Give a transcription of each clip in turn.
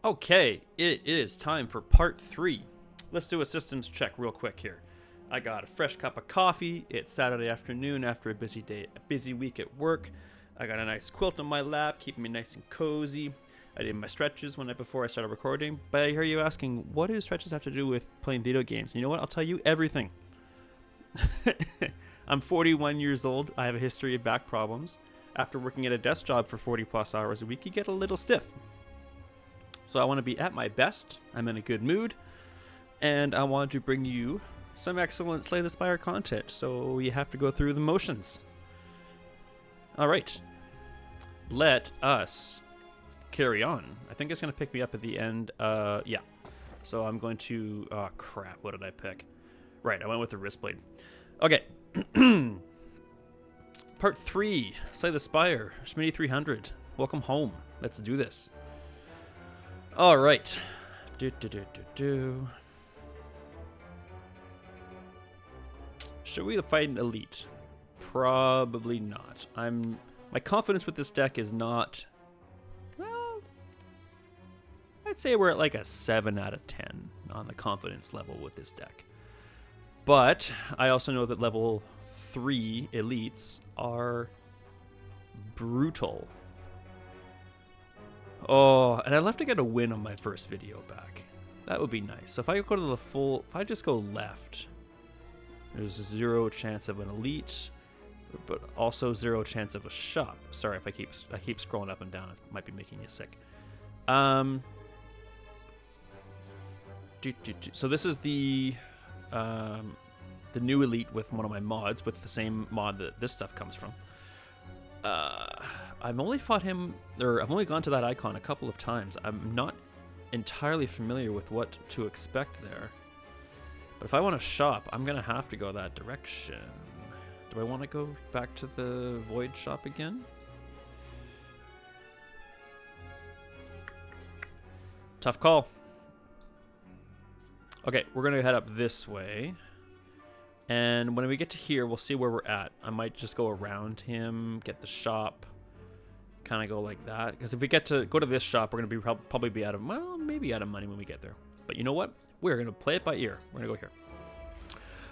Okay, it is time for part 3. Let's do a systems check real quick here. I got a fresh cup of coffee. It's Saturday afternoon after a busy day, a busy week at work. I got a nice quilt on my lap, keeping me nice and cozy. I did my stretches one night before I started recording. But I hear you asking, what do stretches have to do with playing video games? And you know what? I'll tell you everything. I'm 41 years old. I have a history of back problems. After working at a desk job for 40 plus hours a week, you get a little stiff. So I want to be at my best. I'm in a good mood. And I want to bring you some excellent Slay the Spire content. So you have to go through the motions. All right. Let us carry on. I think it's going to pick me up at the end. Yeah. So I'm going to... Oh, crap. What did I pick? Right. I went with the wrist blade. Okay. Part 3. Slay the Spire. Schmitty 300. Welcome home. Let's do this. All right. Should we fight an elite? Probably not. My confidence with this deck is not... Well, I'd say we're at like a 7 out of 10 on the confidence level with this deck. But I also know that level 3 elites are brutal. Oh, and I'd love to get a win on my first video back. That would be nice. So if I go to the full... If I just go left, there's 0 chance of an elite, but also 0 chance of a shop. Sorry if I keep scrolling up and down. It might be making you sick. So this is the new elite with one of my mods, with the same mod that this stuff comes from. I've only fought him, or I've only gone to that icon a couple of times. I'm not entirely familiar with what to expect there. But if I want to shop, I'm going to have to go that direction. Do I want to go back to the Void shop again? Tough call. Okay, we're going to head up this way. And when we get to here, we'll see where we're at. I might just go around him, get the shop, kind of go like that. Because if we get to go to this shop, we're going to be probably be out of, well, maybe out of money when we get there. But you know what? We're going to play it by ear. We're going to go here.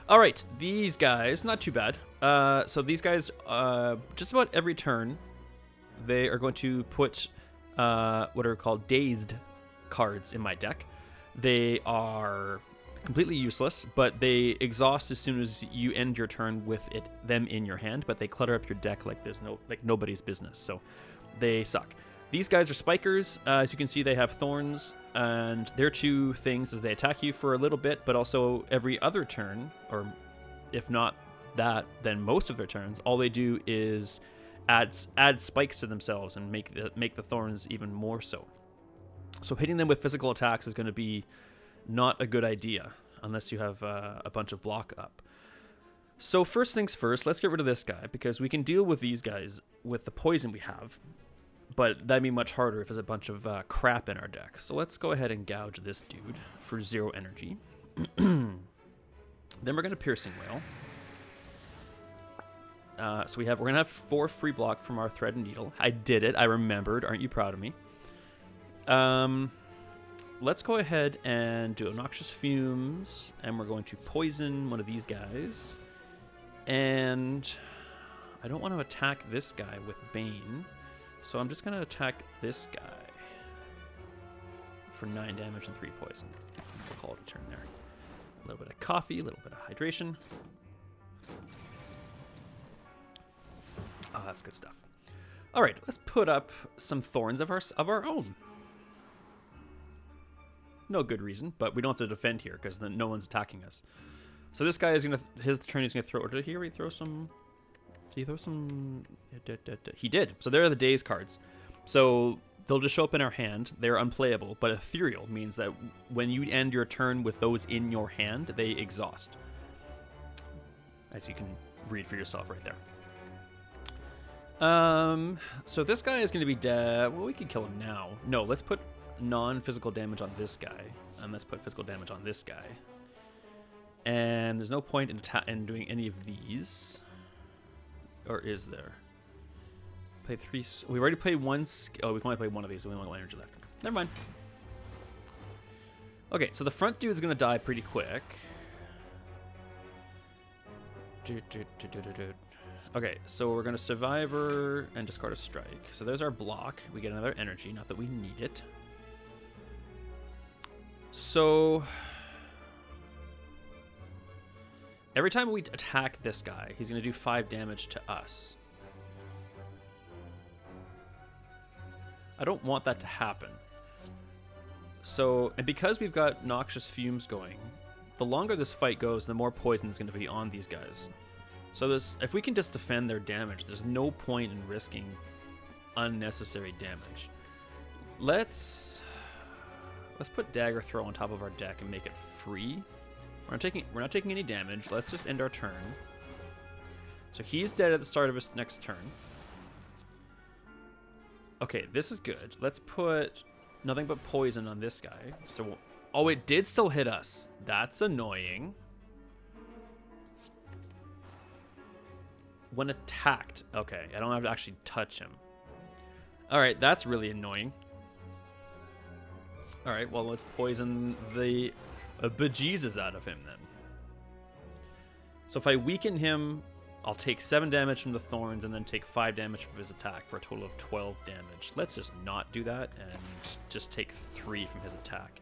All right, these guys, not too bad. So these guys, just about every turn, they are going to put what are called dazed cards in my deck. They are completely useless, but they exhaust as soon as you end your turn with them in your hand, but they clutter up your deck like there's nobody's business. So they suck. These guys are spikers. As you can see, they have thorns, and their two things is they attack you for a little bit, but also every other turn, or if not that, then most of their turns, all they do is add spikes to themselves and make the thorns even more so. So hitting them with physical attacks is going to be not a good idea unless you have a bunch of block up. So first things first, let's get rid of this guy, because we can deal with these guys with the poison we have. But that'd be much harder if there's a bunch of crap in our deck. So let's go ahead and gouge this dude for 0 energy. Then we're going to Piercing Wail. So we're going to have 4 free block from our Thread and Needle. I did it. I remembered. Aren't you proud of me? Let's go ahead and do Noxious Fumes. And we're going to poison one of these guys. And I don't want to attack this guy with Bane. So I'm just going to attack this guy for 9 damage and 3 poison. We'll call it a turn there. A little bit of coffee, a little bit of hydration. Oh, that's good stuff. All right, let's put up some thorns of our own. No good reason, but we don't have to defend here because then no one's attacking us. So this guy is going to, his turn he's going to throw, or did he already throw some... Did he throw some... He did. So there are the Daze cards. So they'll just show up in our hand. They're unplayable, but Ethereal means that when you end your turn with those in your hand, they exhaust. As you can read for yourself right there. So this guy is going to be dead. Well, we can kill him now. No, let's put non-physical damage on this guy. And let's put physical damage on this guy. And there's no point in doing any of these. Or is there? Play 3. We already played one. Oh, we can only play one of these. So we only have 1 energy left. Never mind. Okay, so the front dude's gonna die pretty quick. Okay, so we're gonna Survivor and discard a strike. So there's our block. We get another energy, not that we need it. So every time we attack this guy, he's gonna do 5 damage to us. I don't want that to happen. So, and because we've got noxious fumes going, the longer this fight goes, the more poison is going to be on these guys. So this, if we can just defend their damage, there's no point in risking unnecessary damage. Let's put Dagger Throw on top of our deck and make it free. We're not taking any damage. Let's just end our turn. So he's dead at the start of his next turn. Okay, this is good. Let's put nothing but poison on this guy. So, oh, it did still hit us. That's annoying. When attacked. Okay, I don't have to actually touch him. All right, that's really annoying. All right, well, let's poison the bejesus out of him then. So if I weaken him, I'll take 7 damage from the thorns and then take 5 damage from his attack for a total of 12 damage. Let's just not do that and just take 3 from his attack.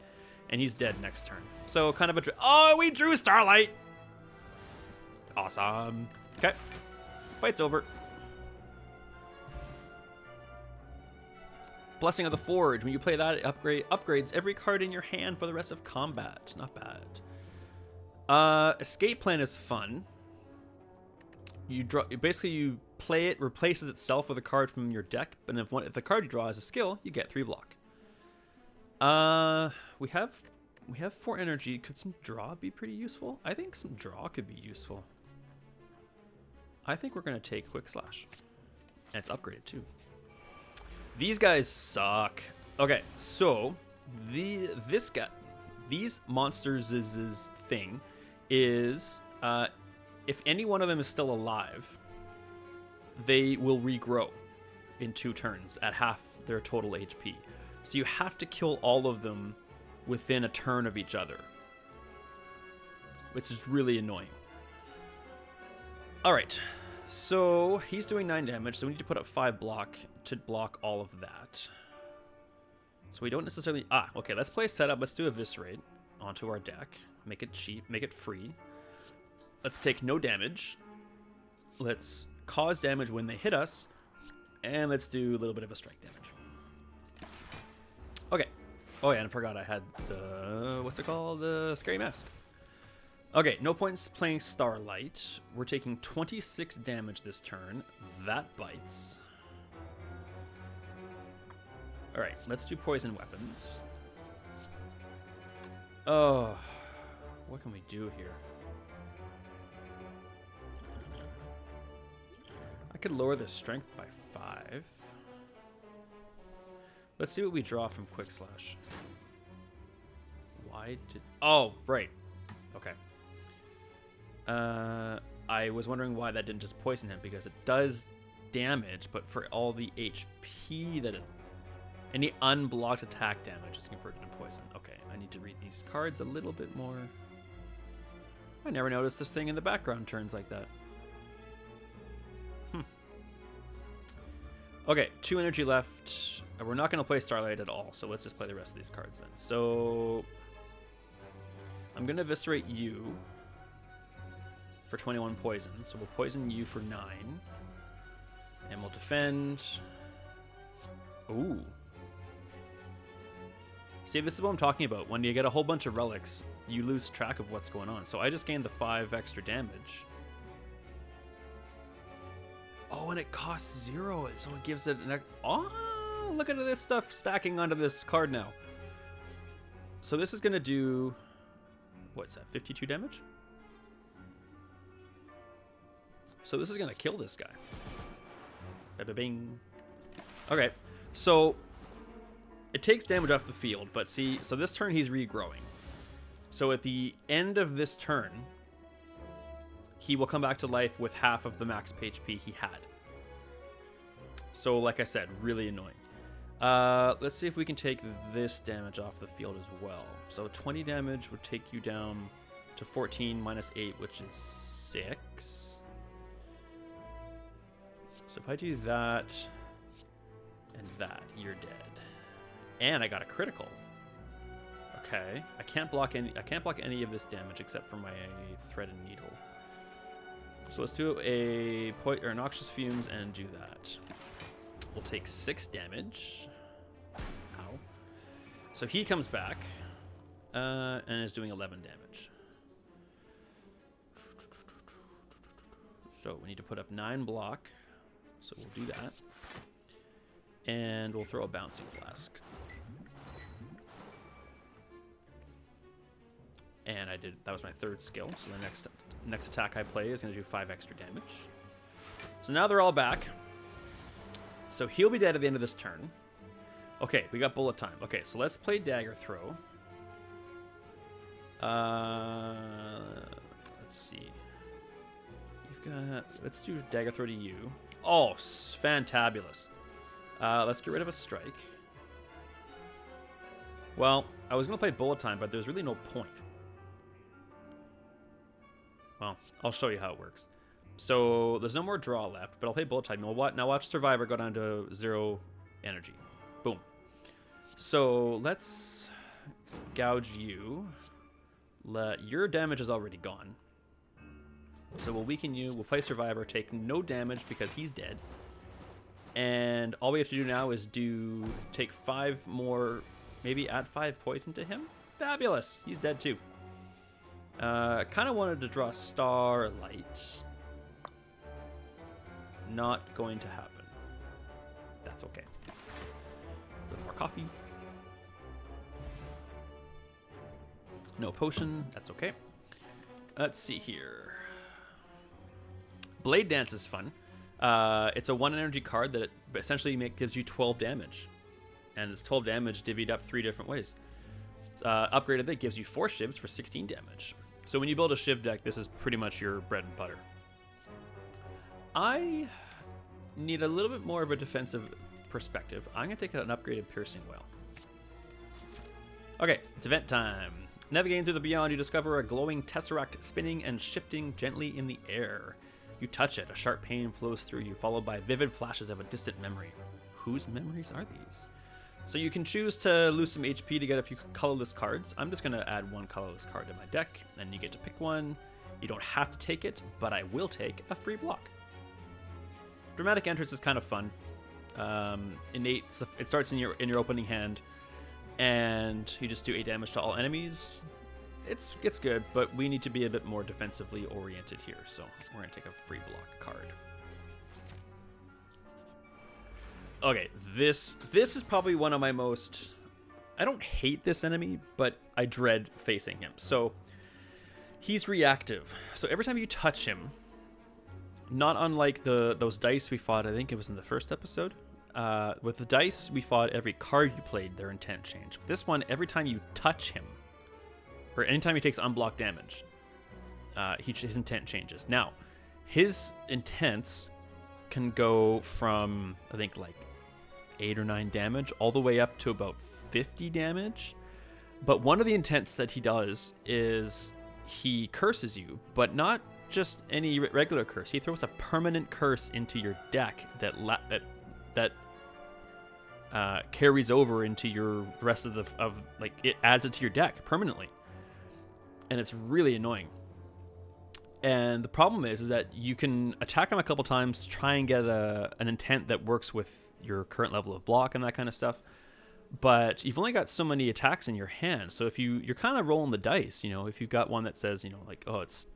And he's dead next turn. So kind of a... Oh, we drew Starlight! Awesome. Okay. Fight's over. Blessing of the Forge. When you play that, it upgrades every card in your hand for the rest of combat. Not bad. Escape Plan is fun. You draw. Basically, you play it, replaces itself with a card from your deck. But if the card you draw is a skill, you get 3 block. We have 4 energy. Could some draw be pretty useful? I think some draw could be useful. I think we're gonna take Quick Slash, and it's upgraded too. These guys suck. Okay, so these monsters' thing is if any one of them is still alive, they will regrow in 2 turns at half their total HP. So you have to kill all of them within a turn of each other, which is really annoying. All right, so he's doing 9 damage, so we need to put up 5 block to block all of that. So we don't necessarily... okay, let's play a setup. Let's do Eviscerate onto our deck. Make it cheap, make it free. Let's take no damage. Let's cause damage when they hit us. And let's do a little bit of a strike damage. Okay. Oh yeah, and I forgot I had the... What's it called? The Scary Mask. Okay, no points playing Starlight. We're taking 26 damage this turn. That bites. Alright, let's do Poison Weapons. Oh, what can we do here? I could lower the strength by 5. Let's see what we draw from Quick Slash. Why did... Oh, right. Okay. I was wondering why that didn't just poison him, because it does damage, but for all the HP that it... Any unblocked attack damage is converted to poison. Okay, I need to read these cards a little bit more. I never noticed this thing in the background turns like that. Okay, 2 energy left. We're not going to play Starlight at all, so let's just play the rest of these cards then. So I'm going to Eviscerate you for 21 poison. So we'll poison you for 9. And we'll defend. Ooh. See, this is what I'm talking about. When you get a whole bunch of relics, you lose track of what's going on. So I just gained the 5 extra damage. Oh, and it costs 0, so it gives it an... Oh, look at this stuff stacking onto this card now. So this is going to do... What's that, 52 damage? So this is going to kill this guy. Ba-ba-bing. Okay, so it takes damage off the field, but see, so this turn he's regrowing. So at the end of this turn, he will come back to life with half of the max HP he had. So like I said, really annoying. Let's see if we can take this damage off the field as well. So 20 damage would take you down to 14 minus 8, which is 6. So if I do that and that, you're dead. And I got a critical. Okay, I can't block any of this damage except for my thread and needle. So let's do a noxious fumes and do that. We'll take 6 damage. Ow. So he comes back and is doing 11 damage. So we need to put up 9 block. So we'll do that. And we'll throw a bouncing flask. And that was my 3rd skill. So the next attack I play is going to do 5 extra damage. So now they're all back. So he'll be dead at the end of this turn. Okay, we got bullet time. Okay, so let's play dagger throw. Let's see. Let's do dagger throw to you. Oh, fantabulous. Let's get rid of a strike. Well, I was going to play bullet time, but there's really no point. Well, I'll show you how it works. So there's no more draw left, but I'll play bullet time. Now watch Survivor go down to 0 energy. Boom. So let's gouge you. Your damage is already gone. So we'll weaken you. We'll play Survivor, take no damage because he's dead. And all we have to do now is take 5 more, maybe add 5 poison to him. Fabulous. He's dead too. Kind of wanted to draw Starlight. Not going to happen. That's okay. A little more coffee. No potion. That's okay. Let's see here. Blade Dance is fun. It's a 1 energy card that essentially gives you 12 damage. And it's 12 damage divvied up 3 different ways. Upgraded that gives you 4 shivs for 16 damage. So when you build a shiv deck, this is pretty much your bread and butter. I need a little bit more of a defensive perspective. I'm going to take an upgraded Piercing Wail. Okay, it's event time. Navigating through the beyond, you discover a glowing tesseract spinning and shifting gently in the air. You touch it, a sharp pain flows through you, followed by vivid flashes of a distant memory. Whose memories are these? So you can choose to lose some HP to get a few colorless cards. I'm just going to add 1 colorless card to my deck, and you get to pick one. You don't have to take it, but I will take a free block. Dramatic Entrance is kind of fun. Innate, it starts in your opening hand, and you just do 8 damage to all enemies. It's good, but we need to be a bit more defensively oriented here, so we're going to take a free block card. Okay, this is probably one of my most... I don't hate this enemy, but I dread facing him. So he's reactive. So every time you touch him, not unlike those dice we fought, I think it was in the first episode. With the dice we fought, every card you played, their intent changed. With this one, every time you touch him, or anytime he takes unblocked damage, his intent changes. Now, his intents can go from, I think, like 8 or 9 damage all the way up to about 50 damage. But one of the intents that he does is he curses you, but not just any regular curse. He throws a permanent curse into your deck that carries over into your rest of like, it adds it to your deck permanently. And it's really annoying. And the problem is that you can attack him a couple times, try and get an intent that works with your current level of block and that kind of stuff. But you've only got so many attacks in your hand. So if you're kind of rolling the dice, if you've got one that says, like, oh, it's,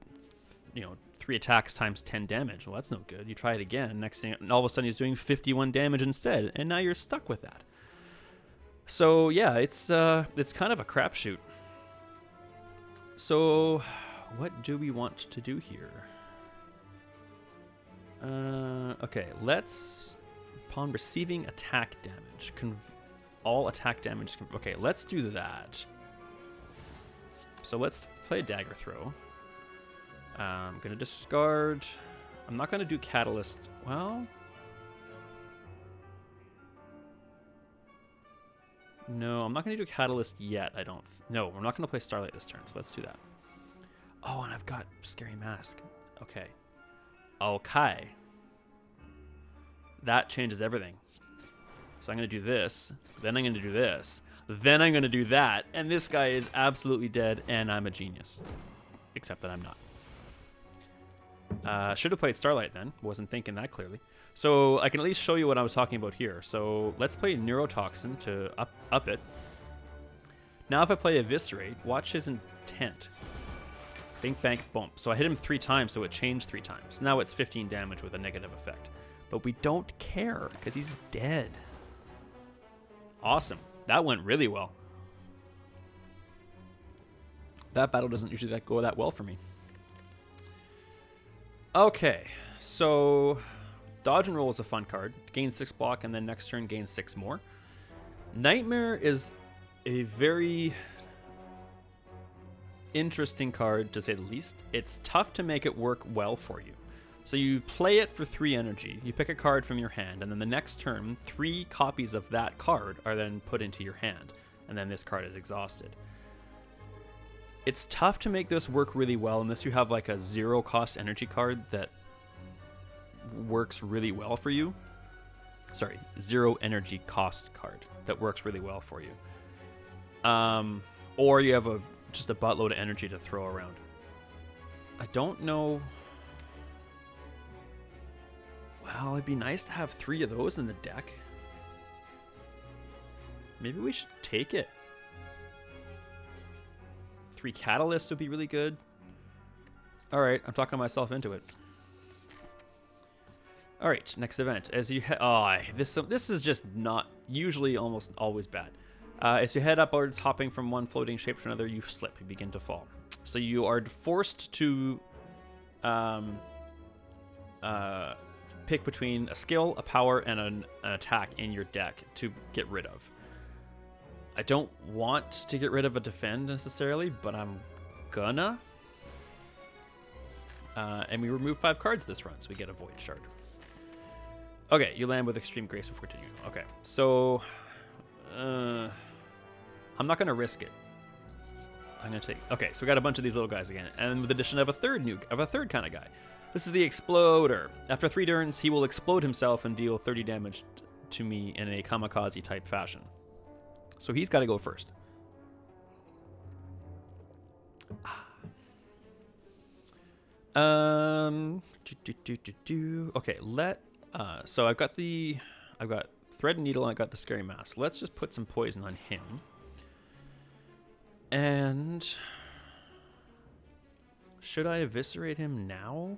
3 attacks times 10 damage. Well, that's no good. You try it again, and next thing, and all of a sudden he's doing 51 damage instead. And now you're stuck with that. So yeah, it's kind of a crapshoot. So what do we want to do here? Okay, let's, upon receiving attack damage, all attack damage. Okay, let's do that. So let's play a dagger throw. I'm going to discard. I'm not going to do Catalyst. Well, No, I'm not going to do Catalyst yet, I don't. No, we're not going to play Starlight this turn, so let's do that. Oh, and I've got Scary Mask. Okay. Okay. That changes everything. So I'm going to do this, then I'm going to do this, then I'm going to do that, and this guy is absolutely dead, and I'm a genius. Except that I'm not. Should have played Starlight then. Wasn't thinking that clearly. So I can at least show you what I was talking about here. So let's play Neurotoxin to up it. Now if I play Eviscerate, watch his intent. Bink, bank, bump. So I hit him 3 times, so it changed 3 times. Now it's 15 damage with a negative effect. But we don't care, because he's dead. Awesome. That went really well. That battle doesn't usually go that well for me. Okay, so Dodge and Roll is a fun card. Gain 6 block, and then next turn gain 6 more. Nightmare is a very interesting card, to say the least. It's tough to make it work well for you. So you play it for 3 energy, you pick a card from your hand, and then the next turn, 3 copies of that card are then put into your hand, and then this card is exhausted. It's tough to make this work really well unless you have like a 0 cost energy card that works really well for you. Sorry, 0 energy cost card that works really well for you. Or you have just a buttload of energy to throw around. I don't know. Well, it'd be nice to have 3 of those in the deck. Maybe we should take it. 3 catalysts would be really good. All right, I'm talking myself into it. All right, next event. As you this is just not usually almost always bad. As you head upwards, hopping from one floating shape to another, you slip. You begin to fall. So you are forced to pick between a skill, a power, and an attack in your deck to get rid of. I don't want to get rid of a defend necessarily, but I'm gonna. And we remove 5 cards this run, so we get a Void Shard. Okay, you land with Extreme Grace before continuing. Okay, so I'm not gonna risk it. I'm gonna take. Okay, so we got a bunch of these little guys again, and with the addition of a third kind of guy. This is the Exploder. After 3 turns, he will explode himself and deal 30 damage to me in a kamikaze type fashion. So he's got to go first. Okay, so I've got Thread and Needle, and I got the Scary Mask. Let's just put some poison on him. And should I eviscerate him now?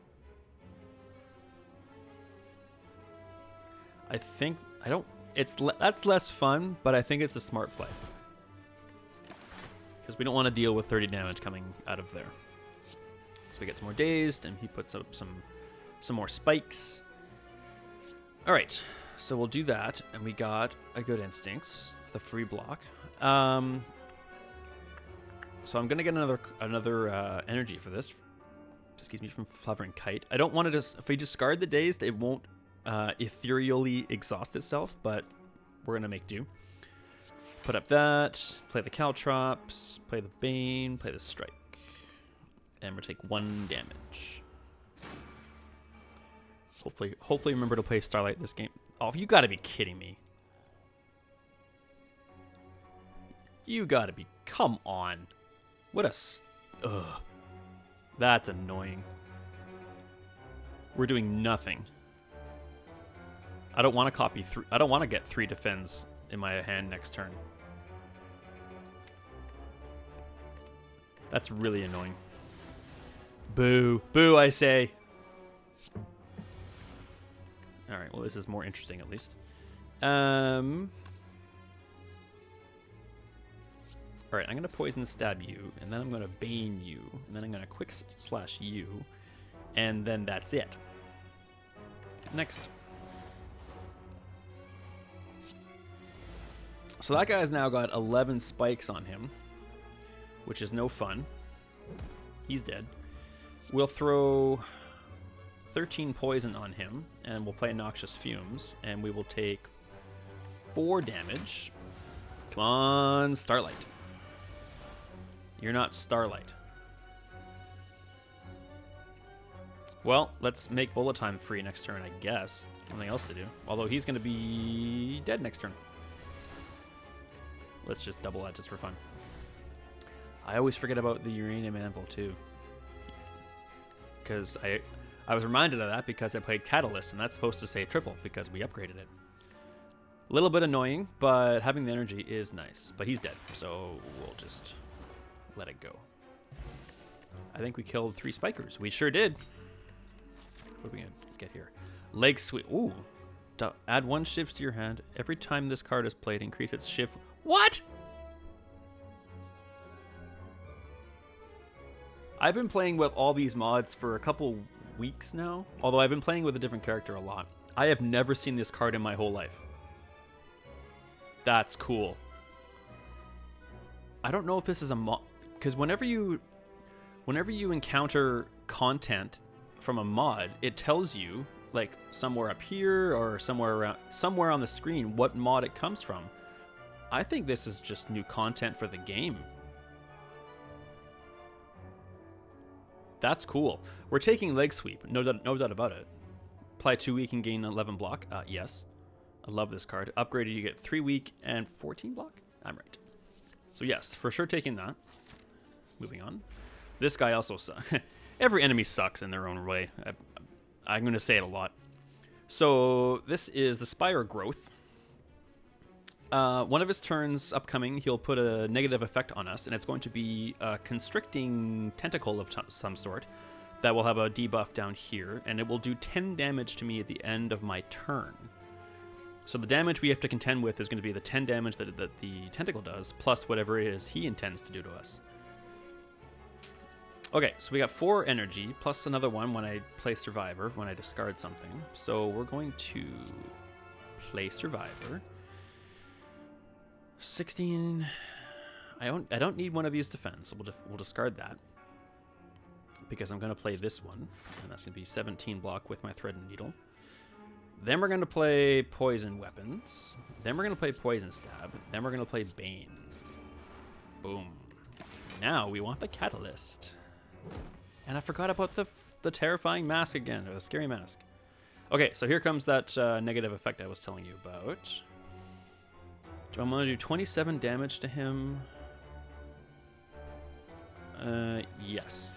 That's less fun, but I think it's a smart play. Because we don't want to deal with 30 damage coming out of there. So we get some more dazed, and he puts up some more spikes. Alright, so we'll do that, and we got a good instinct, the free block. So I'm gonna get another energy for this. Excuse me, from Fluttering Kite. I don't want to if we discard the dazed, it won't ethereally exhaust itself, but we're gonna make do. Put up that, play the Caltrops, play the Bane, play the Strike, and we'll take 1 damage. Hopefully remember to play Starlight this game. Oh, you gotta be kidding me. You gotta be, come on. What a, ugh. That's annoying. We're doing nothing. I don't want to copy 3. I don't want to get 3 defends in my hand next turn. That's really annoying. Boo. Boo, I say. Alright, well, this is more interesting at least. Alright, I'm going to poison stab you, and then I'm going to bane you, and then I'm going to quick slash you, and then that's it. Next. So that guy's now got 11 spikes on him, which is no fun. He's dead. We'll throw 13 poison on him, and we'll play Noxious Fumes, and we will take 4 damage, Come on, Starlight. You're not Starlight. Well, let's make bullet time free next turn, I guess. Nothing else to do. Although he's going to be dead next turn. Let's just double that just for fun. I always forget about the uranium anvil too. Because I was reminded of that because I played Catalyst, and that's supposed to say triple because we upgraded it. A little bit annoying, but having the energy is nice. But he's dead, so we'll just let it go. I think we killed 3 spikers. We sure did. What are we going to get here? Leg sweep. Ooh. Add 1 shifts to your hand. Every time this card is played, increase its shift. What? I've been playing with all these mods for a couple weeks now. Although I've been playing with a different character a lot. I have never seen this card in my whole life. That's cool. I don't know if this is a mod. Because whenever you encounter content from a mod, it tells you, like, somewhere up here or somewhere on the screen what mod it comes from. I think this is just new content for the game. That's cool. We're taking leg sweep, no doubt about it. Apply 2 weak and gain 11 block. Yes. I love this card. Upgraded, you get 3 weak and 14 block. I'm right. So yes, for sure taking that. Moving on. This guy also sucks. Every enemy sucks in their own way. I'm going to say it a lot. So this is the Spire Growth. One of his turns upcoming, he'll put a negative effect on us, and it's going to be a constricting tentacle of some sort that will have a debuff down here, and it will do 10 damage to me at the end of my turn. So the damage we have to contend with is going to be the 10 damage that the tentacle does, plus whatever it is he intends to do to us. Okay, so we got 4 energy, plus another one when I play Survivor, when I discard something. So we're going to play Survivor. 16. I don't need one of these defense, so we'll discard that. Because I'm going to play this one, and that's going to be 17 block with my Thread and Needle. Then we're going to play Poison Weapons. Then we're going to play Poison Stab. Then we're going to play Bane. Boom. Now we want the Catalyst. And I forgot about the terrifying mask again, or the scary mask. Okay, so here comes that negative effect I was telling you about. Do I want to do 27 damage to him? Yes.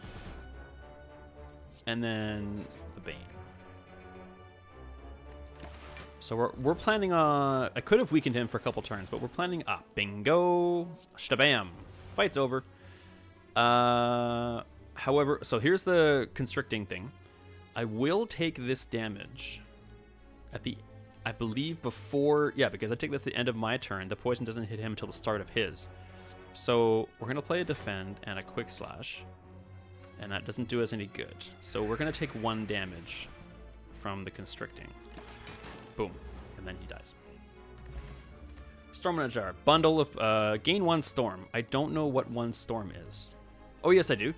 And then the Bane. So we're planning on... I could have weakened him for a couple turns, but we're planning... bingo! Shtabam! Fight's over. However, so here's the constricting thing. I will take this damage at the... I believe before... Yeah, because I take this at the end of my turn. The poison doesn't hit him until the start of his. So we're going to play a defend and a quick slash. And that doesn't do us any good. So we're going to take 1 damage from the constricting. Boom. And then he dies. Storm in a jar. Bundle of... gain 1 storm. I don't know what 1 storm is. Oh, yes, I do.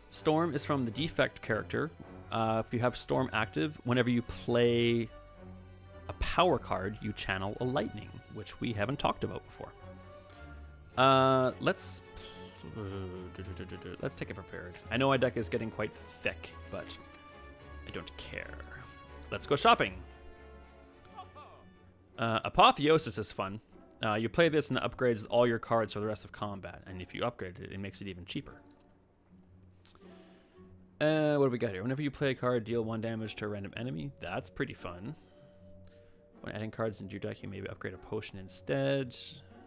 Storm is from the defect character. If you have Storm active, whenever you play a power card, you channel a lightning, which we haven't talked about before. Let's take it prepared. I know my deck is getting quite thick, but I don't care. Let's go shopping. Apotheosis is fun. You play this and it upgrades all your cards for the rest of combat, and if you upgrade it, it makes it even cheaper. What do we got here? Whenever you play a card, deal 1 damage to a random enemy. That's pretty fun. When adding cards into your deck, you maybe upgrade a potion instead.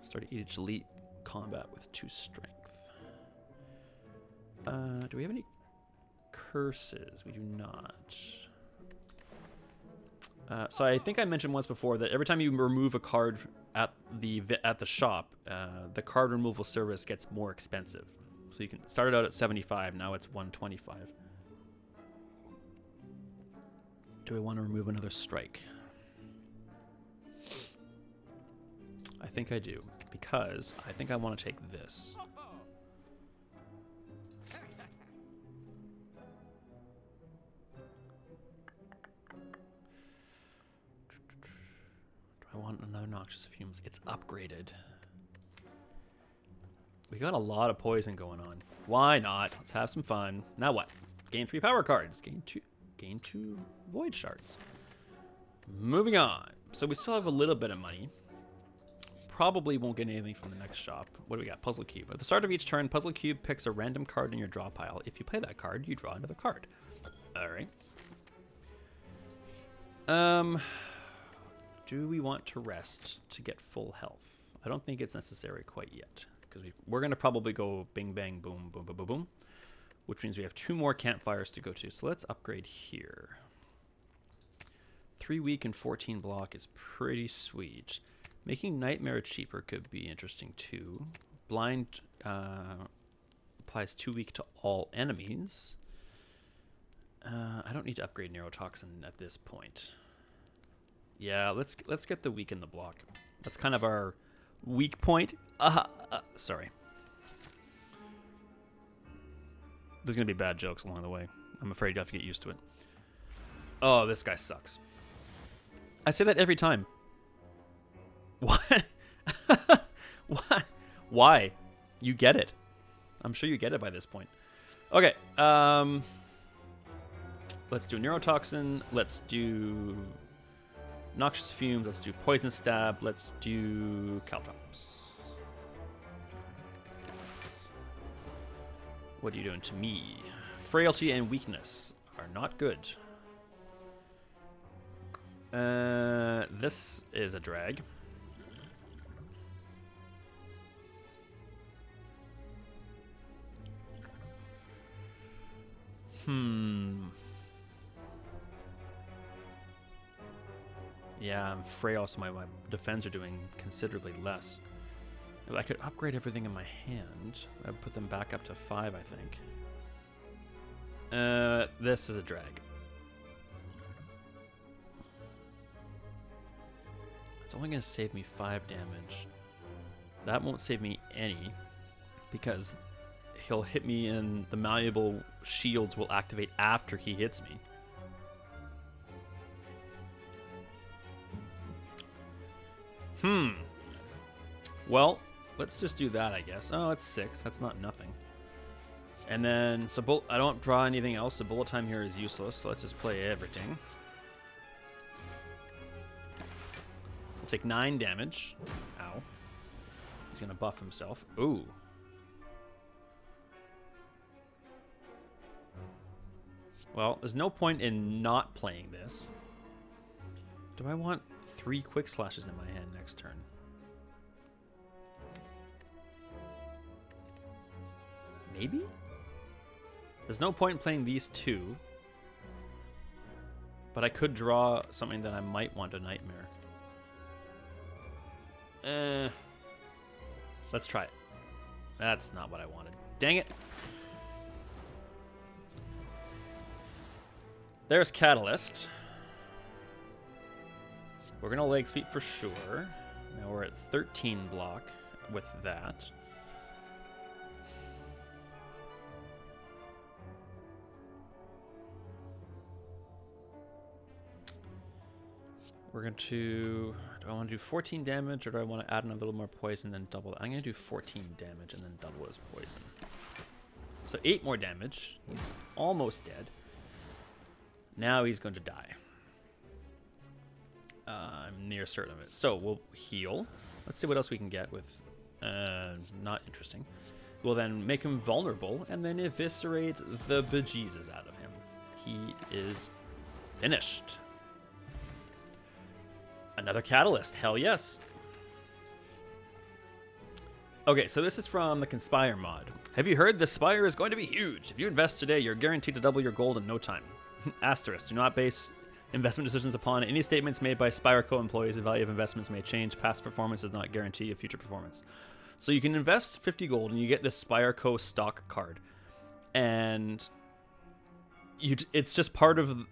Start each elite combat with 2 strength. Do we have any curses? We do not. So I think I mentioned once before that every time you remove a card at the shop, the card removal service gets more expensive. So you can start it out at 75. Now it's 125. Do I want to remove another strike? I think I do, because I think I want to take this. Do I want another Noxious Fumes? It's upgraded. We got a lot of poison going on. Why not? Let's have some fun. Now what? Gain 3 power cards. Gain two void shards. Moving on. So we still have a little bit of money. Probably won't get anything from the next shop. What do we got? Puzzle Cube. At the start of each turn, Puzzle Cube picks a random card in your draw pile. If you play that card, you draw another card. All right. Do we want to rest to get full health? I don't think it's necessary quite yet, because we're going to probably go bing, bang, boom, boom, boom, boom, boom, which means we have 2 more campfires to go to. So let's upgrade here. 3 weak and 14 block is pretty sweet. Making Nightmare cheaper could be interesting too. Blind applies 2 weak to all enemies. I don't need to upgrade Neurotoxin at this point. Yeah, let's get the weak in the block. That's kind of our weak point. Sorry. There's gonna be bad jokes along the way. I'm afraid you have to get used to it. Oh, this guy sucks. I say that every time. What? What? Why? You get it. I'm sure you get it by this point. Okay. Let's do Neurotoxin. Let's do Noxious Fumes. Let's do Poison Stab. Let's do Caltrops. What are you doing to me? Frailty and Weakness are not good. This is a drag. Yeah, I'm frail, so my defense are doing considerably less. If I could upgrade everything in my hand, I'd put them back up to 5, I think. This is a drag. It's only going to save me 5 damage. That won't save me any, because he'll hit me and the malleable shields will activate after he hits me. Well, let's just do that, I guess. Oh, it's 6. That's not nothing. And then, so I don't draw anything else. So bullet time here is useless. So let's just play everything. We'll take 9 damage. Ow. He's going to buff himself. Ooh. Well, there's no point in not playing this. Do I want 3 quick slashes in my hand next turn? Maybe? There's no point in playing these 2. But I could draw something that I might want a Nightmare. Let's try it. That's not what I wanted. Dang it. There's Catalyst. We're going to leg sweep for sure. Now we're at 13 block with that. We're going to... Do I want to do 14 damage, or do I want to add another little more poison and double it? I'm going to do 14 damage and then double his poison. So 8 more damage. He's almost dead. Now he's going to die. I'm near certain of it. So we'll heal. Let's see what else we can get with... not interesting. We'll then make him vulnerable and then eviscerate the bejesus out of him. He is finished. Another Catalyst. Hell yes. Okay, so this is from the Conspire mod. Have you heard? The Spire is going to be huge. If you invest today, you're guaranteed to double your gold in no time. Asterisk. Do not base investment decisions upon any statements made by Spire co-employees. The value of investments may change. Past performance does not guarantee a future performance. So you can invest 50 gold and you get this Spire Co stock card. And it's just part of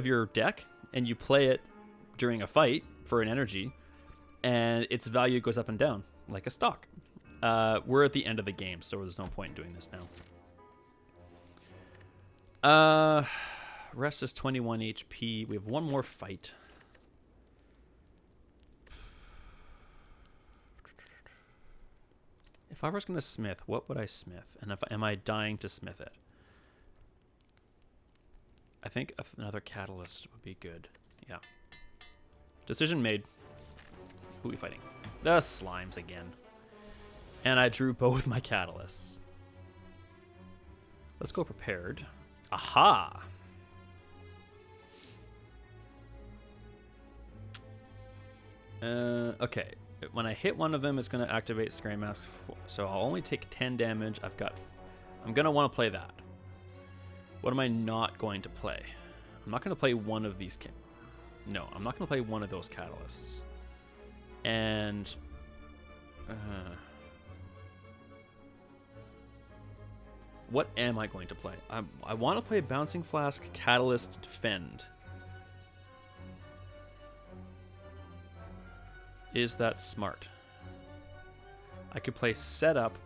your deck, and you play it during a fight for an energy, and its value goes up and down like a stock. We're at the end of the game, so there's no point in doing this now. Rest is 21 HP. We have one more fight. If If I was going to smith, what would I smith? And am I dying to smith it? I think another catalyst would be good. Yeah. Decision made. Who are we fighting? The slimes again. And I drew both my catalysts. Let's go prepared. Aha! Okay. When I hit one of them, it's going to activate Scary Mask. So I'll only take 10 damage. I'm going to want to play that. What am I not going to play? I'm not going to play one of these. No, I'm not going to play one of those catalysts. And what am I going to play? I want to play Bouncing Flask, Catalyst, Fend. Is that smart? I could play Setup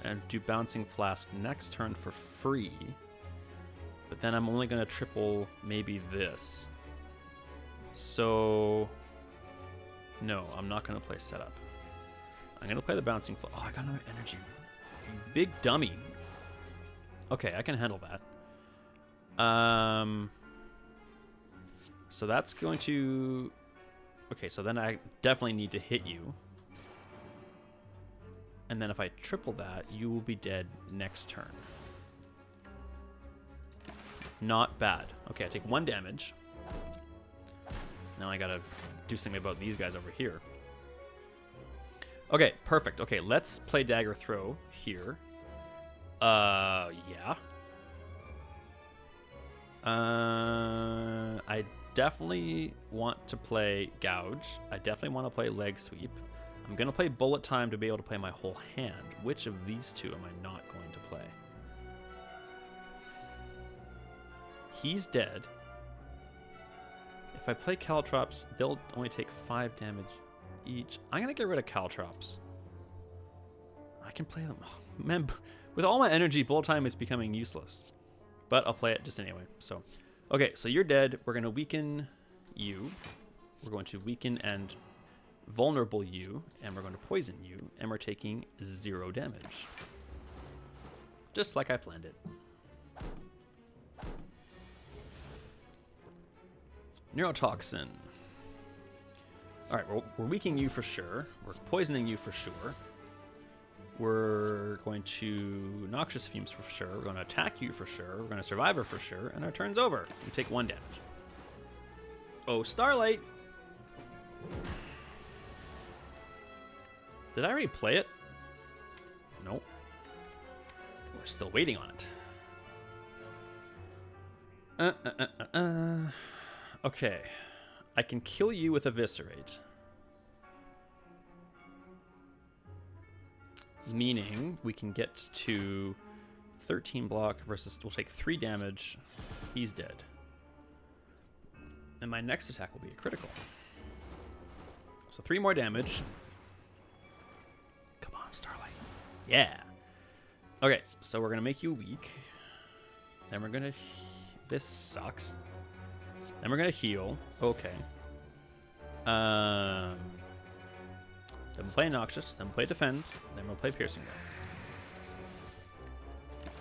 and do Bouncing Flask next turn for free, but then I'm only going to triple maybe this. So, no, I'm not going to play Setup. I'm going to play the Bouncing Flask. Oh, I got another energy. Big dummy. Okay, I can handle that. So that's going to... Okay, so then I definitely need to hit you. And then if I triple that, you will be dead next turn. Not bad. Okay, I take 1 damage. Now I gotta do something about these guys over here. Okay, perfect. Okay, let's play Dagger Throw here. Yeah. I definitely want to play Gouge. I definitely want to play Leg Sweep. I'm going to play Bullet Time to be able to play my whole hand. Which of these two am I not going to play? He's dead. If I play Caltrops, they'll only take 5 damage each. I'm going to get rid of Caltrops. I can play them. Oh, man, with all my energy, Bullet Time is becoming useless. But I'll play it just anyway. So, okay, so you're dead. We're going to weaken you. We're going to weaken and vulnerable you. And we're going to poison you. And we're taking 0 damage. Just like I planned it. Neurotoxin. Alright, we're weakening you for sure. We're poisoning you for sure. We're going to Noxious Fumes for sure. We're going to attack you for sure. We're going to Survivor for sure. And our turn's over. We take 1 damage. Oh, Starlight! Did I already play it? Nope. We're still waiting on it. Okay. I can kill you with Eviscerate. Meaning we can get to 13 block versus we'll take 3 damage. He's dead. And my next attack will be a critical. So 3 more damage. Come on, Starlight. Yeah. Okay, so we're going to make you weak. Then we're going to... This sucks. Then we're going to heal. Okay. Then we'll play Noxious, then we'll play Defend, then we'll play Piercing Gun.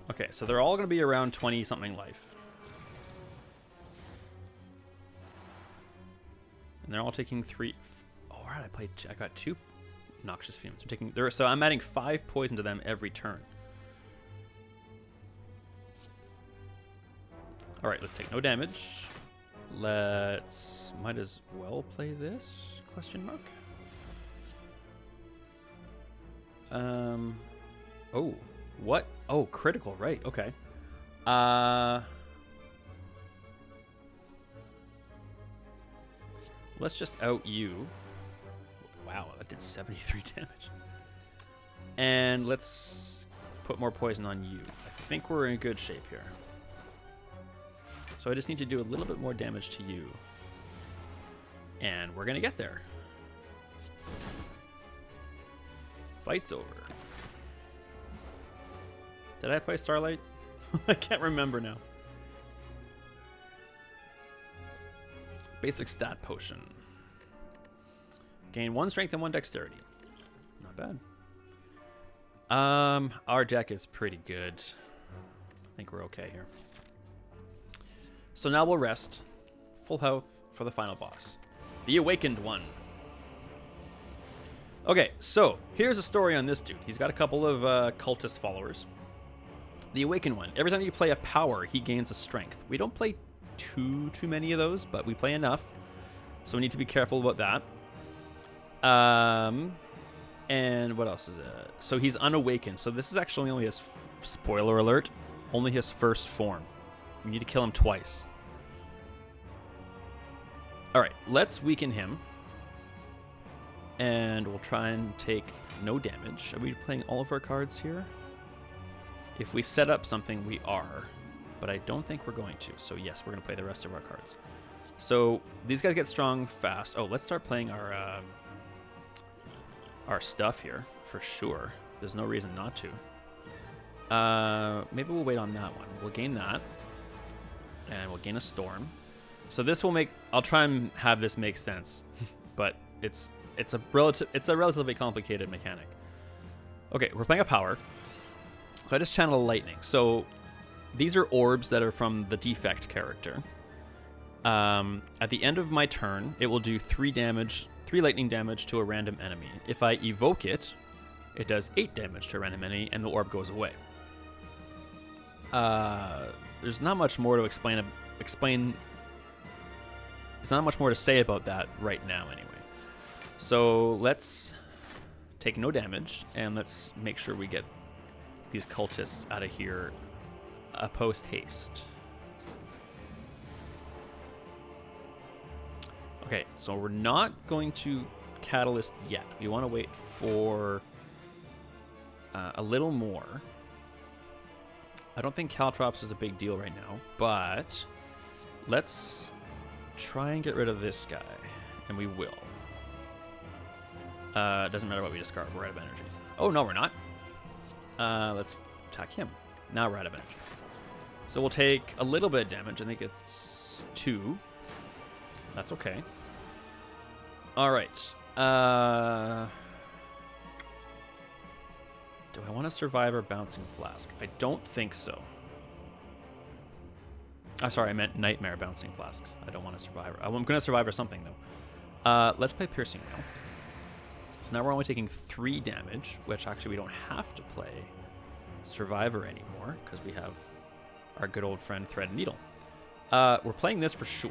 Okay, so they're all going to be around 20-something life. And they're all taking 3... Oh, right, I got 2 Noxious Fumes. So I'm adding 5 poison to them every turn. Alright, let's take no damage. Might as well play this? Question mark. Oh, what? Oh, critical, right, okay. Let's just out you. Wow, that did 73 damage. And let's put more poison on you. I think we're in good shape here. So I just need to do a little bit more damage to you. And we're going to get there. Fight's over. Did I play Starlight? I can't remember now. Basic stat potion. Gain 1 strength and 1 dexterity. Not bad. Our deck is pretty good. I think we're okay here. So now we'll rest. Full health for the final boss. The Awakened One. Okay, so here's a story on this dude. He's got a couple of cultist followers. The Awakened One. Every time you play a power, he gains a strength. We don't play too many of those, but we play enough. So we need to be careful about that. And what else is it? So he's unawakened. So this is actually only his, spoiler alert, only his first form. We need to kill him twice. Alright, let's weaken him. And we'll try and take no damage. Are we playing all of our cards here? If we set up something, we are. But I don't think we're going to. So yes, we're going to play the rest of our cards. So these guys get strong fast. Oh, let's start playing our stuff here for sure. There's no reason not to. Maybe we'll wait on that one. We'll gain that. And we'll gain a storm. So this will make... I'll try and have this make sense. But it's a relatively complicated mechanic. Okay, we're playing a power. So I just channel lightning. So these are orbs that are from the defect character. At the end of my turn, it will do 3 lightning damage to a random enemy. If I evoke it, it does 8 damage to a random enemy, and the orb goes away. There's not much more to explain. There's not much more to say about that right now, anyway. So let's take no damage, and let's make sure we get these cultists out of here post haste. Okay, so we're not going to catalyst yet. We want to wait for a little more. I don't think Caltrops is a big deal right now, but let's try and get rid of this guy, and we will. Doesn't matter what we discard, we're out of energy. Oh, no, we're not. Let's attack him. Now we're out of energy. So we'll take a little bit of damage. I think it's 2. That's okay. All right. Do I want to Survivor Bouncing Flask? I don't think so. Oh, sorry, I meant Nightmare Bouncing Flasks. I don't want to Survivor. I'm going to Survivor something, though. Let's play Piercing Whale. So now we're only taking 3 damage, which actually we don't have to play Survivor anymore, because we have our good old friend Thread and Needle. We're playing this for sure.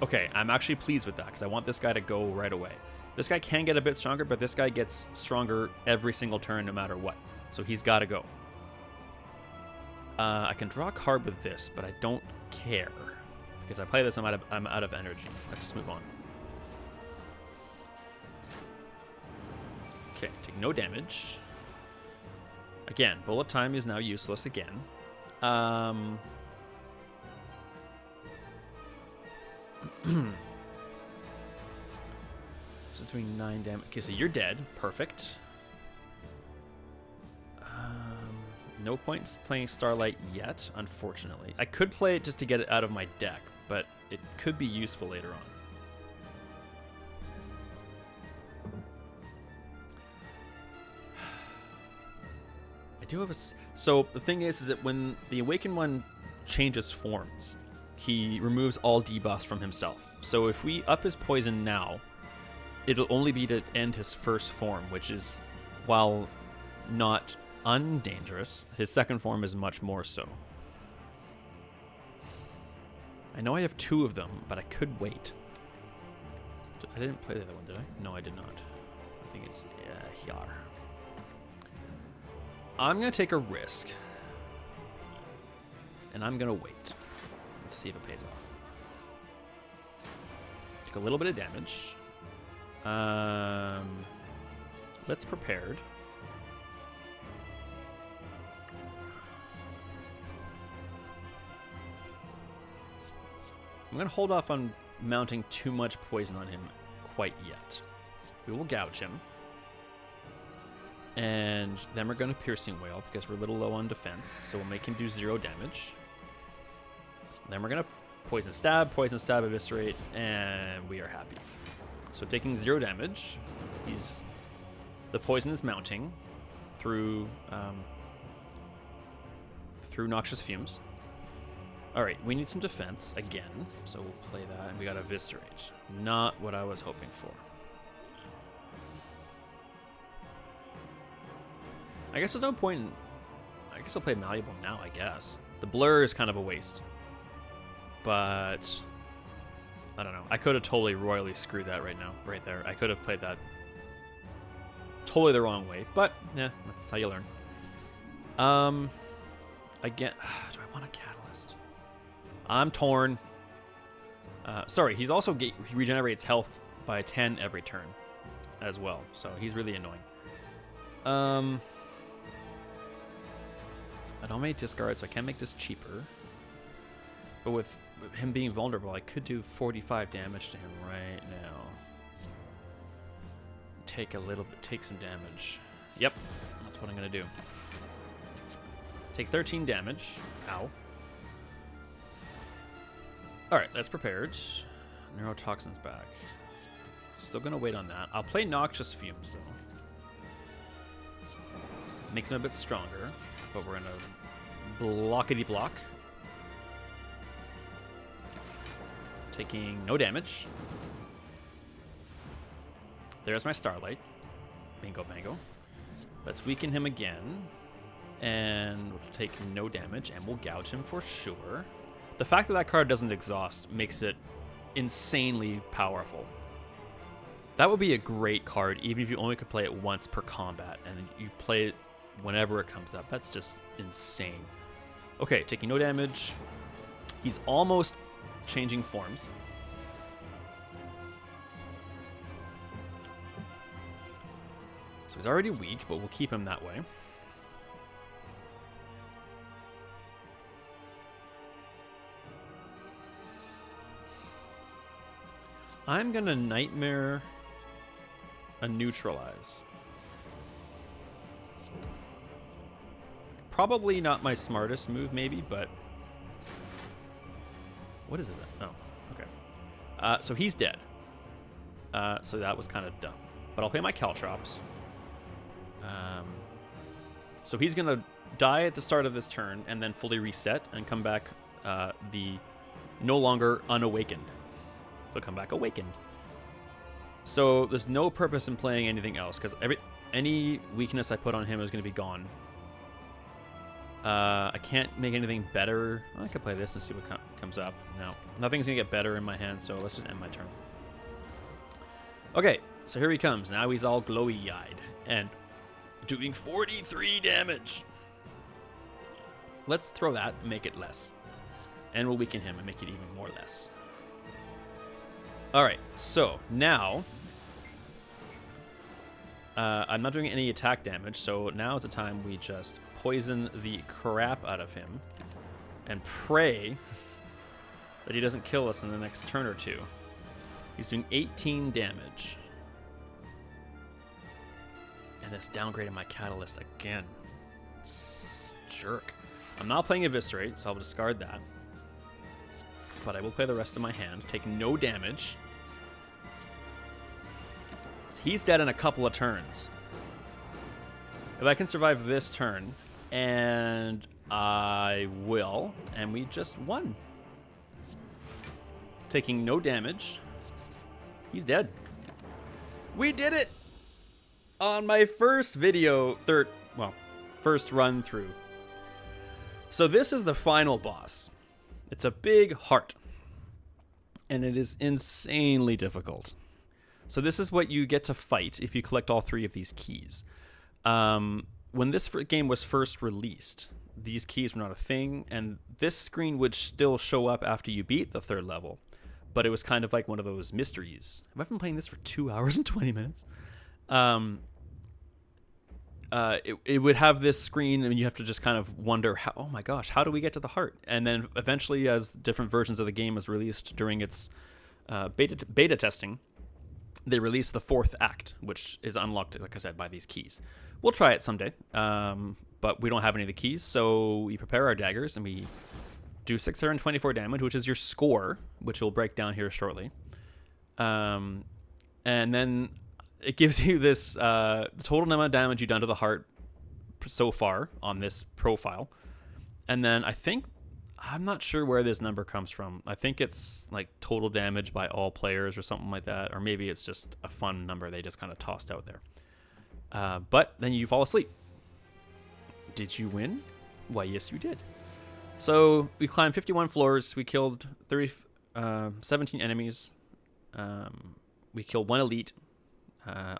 Okay, I'm actually pleased with that, because I want this guy to go right away. This guy can get a bit stronger, but this guy gets stronger every single turn no matter what. So he's got to go. I can draw a card with this, but I don't care. Because I play this, I'm out of energy. Let's just move on. Okay, take no damage. Again, bullet time is now useless again. So it's doing 9 damage. Okay, so you're dead. Perfect. No point playing Starlight yet, unfortunately. I could play it just to get it out of my deck, but it could be useful later on. I do have a... So the thing is that when the Awakened One changes forms, he removes all debuffs from himself. So if we up his poison now, it'll only be to end his first form, which is, while not undangerous, his second form is much more so. I know I have 2 of them, but I could wait. I didn't play the other one, did I? No, I did not. I think it's here. I'm going to take a risk. And I'm going to wait. Let's see if it pays off. Take a little bit of damage. Let's Prepared. I'm going to hold off on mounting too much poison on him quite yet. We will gouge him. And then we're going to Piercing Whale because we're a little low on defense. So we'll make him do 0 damage. Then we're going to Poison Stab, Eviscerate, and we are happy. So taking 0 damage. The poison is mounting through noxious fumes. All right, we need some defense again, so we'll play that. And we got Eviscerate. Not what I was hoping for. I guess there's no point in... I guess I'll play Malleable now, I guess. The Blur is kind of a waste. But... I don't know. I could have totally royally screwed that right there. I could have played that totally the wrong way. But, yeah, that's how you learn. Again... do I want a Catalyst? I'm torn. Sorry, he regenerates health by 10 every turn as well. So he's really annoying. I don't make discard, so I can't make this cheaper. But with him being vulnerable, I could do 45 damage to him right now. Take some damage. Yep, that's what I'm gonna do. Take 13 damage. Ow. Alright, that's prepared. Neurotoxin's back. Still gonna wait on that. I'll play Noxious Fumes, though. Makes him a bit stronger, but we're gonna blockity-block. Taking no damage. There's my Starlight. Bingo bango. Let's weaken him again. And we'll take no damage, and we'll gouge him for sure. The fact that that card doesn't exhaust makes it insanely powerful. That would be a great card, even if you only could play it once per combat, and you play it whenever it comes up. That's just insane. Okay, taking no damage. He's almost changing forms. So he's already weak, but we'll keep him that way. I'm gonna Nightmare a Neutralize. Probably not my smartest move, maybe, but... What is it then? Oh, okay. So he's dead. So that was kind of dumb. But I'll play my Caltrops. So he's going to die at the start of this turn and then fully reset and come back no longer unawakened. He'll come back awakened. So there's no purpose in playing anything else because any weakness I put on him is going to be gone. I can't make anything better. Well, I could play this and see what comes up. No, nothing's going to get better in my hand, so let's just end my turn. Okay, so here he comes. Now he's all glowy-eyed and doing 43 damage. Let's throw that and make it less. And we'll weaken him and make it even more less. Alright, so now... I'm not doing any attack damage, so now is the time we just poison the crap out of him and pray that he doesn't kill us in the next turn or two. He's doing 18 damage. And that's downgrading my Catalyst again. Jerk. I'm not playing Eviscerate, so I'll discard that. But I will play the rest of my hand. Take no damage. He's dead in a couple of turns. If I can survive this turn, and I will, and we just won. Taking no damage. He's dead. We did it! On my first video, first run through. So this is the final boss. It's a big heart. And it is insanely difficult. So this is what you get to fight if you collect all 3 of these keys. When this game was first released, these keys were not a thing, and this screen would still show up after you beat the 3rd level. But it was kind of like one of those mysteries. I've been playing this for 2 hours and 20 minutes. It would have this screen, and you have to just kind of wonder, oh my gosh, how do we get to the heart? And then eventually, as different versions of the game was released during its beta testing, they released the 4th act, which is unlocked, like I said, by these keys. We'll try it someday, but we don't have any of the keys, so we prepare our daggers, and we do 624 damage, which is your score, which will break down here shortly. And And then it gives you this the total amount of damage you've done to the heart so far on this profile. And then I'm not sure where this number comes from. I think it's like total damage by all players or something like that. Or maybe it's just a fun number they just kind of tossed out there. But then you fall asleep. Did you win? Why, yes, you did. So we climbed 51 floors. We killed 17 enemies. We killed 1 elite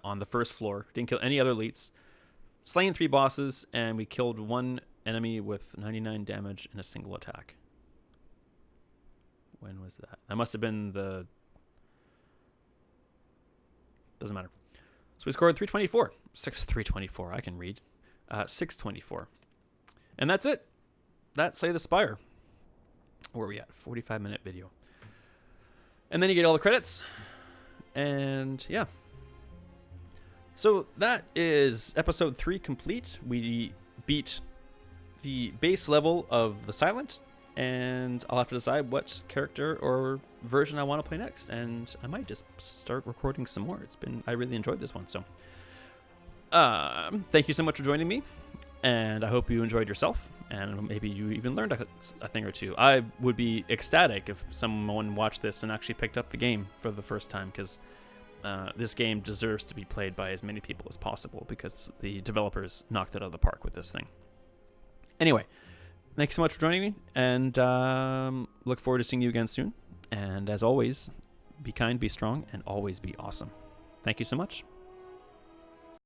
on the first floor. Didn't kill any other elites. Slain 3 bosses, and we killed 1 enemy with 99 damage in a single attack. When was that? That must have been the... Doesn't matter. So we scored 324. 324. I can read. 624. And that's it. That's Slay the Spire. Where are we at? 45-minute video. And then you get all the credits. And yeah. So that is episode 3 complete. We beat the base level of the Silent, and I'll have to decide what character or version I want to play next, and I might just start recording some more. I really enjoyed this one. So thank you so much for joining me, and I hope you enjoyed yourself, and maybe you even learned a thing or two. I would be ecstatic if someone watched this and actually picked up the game for the first time, because this game deserves to be played by as many people as possible, because the developers knocked it out of the park with this thing. Anyway, thanks so much for joining me, and look forward to seeing you again soon. And as always, be kind, be strong, and always be awesome. Thank you so much.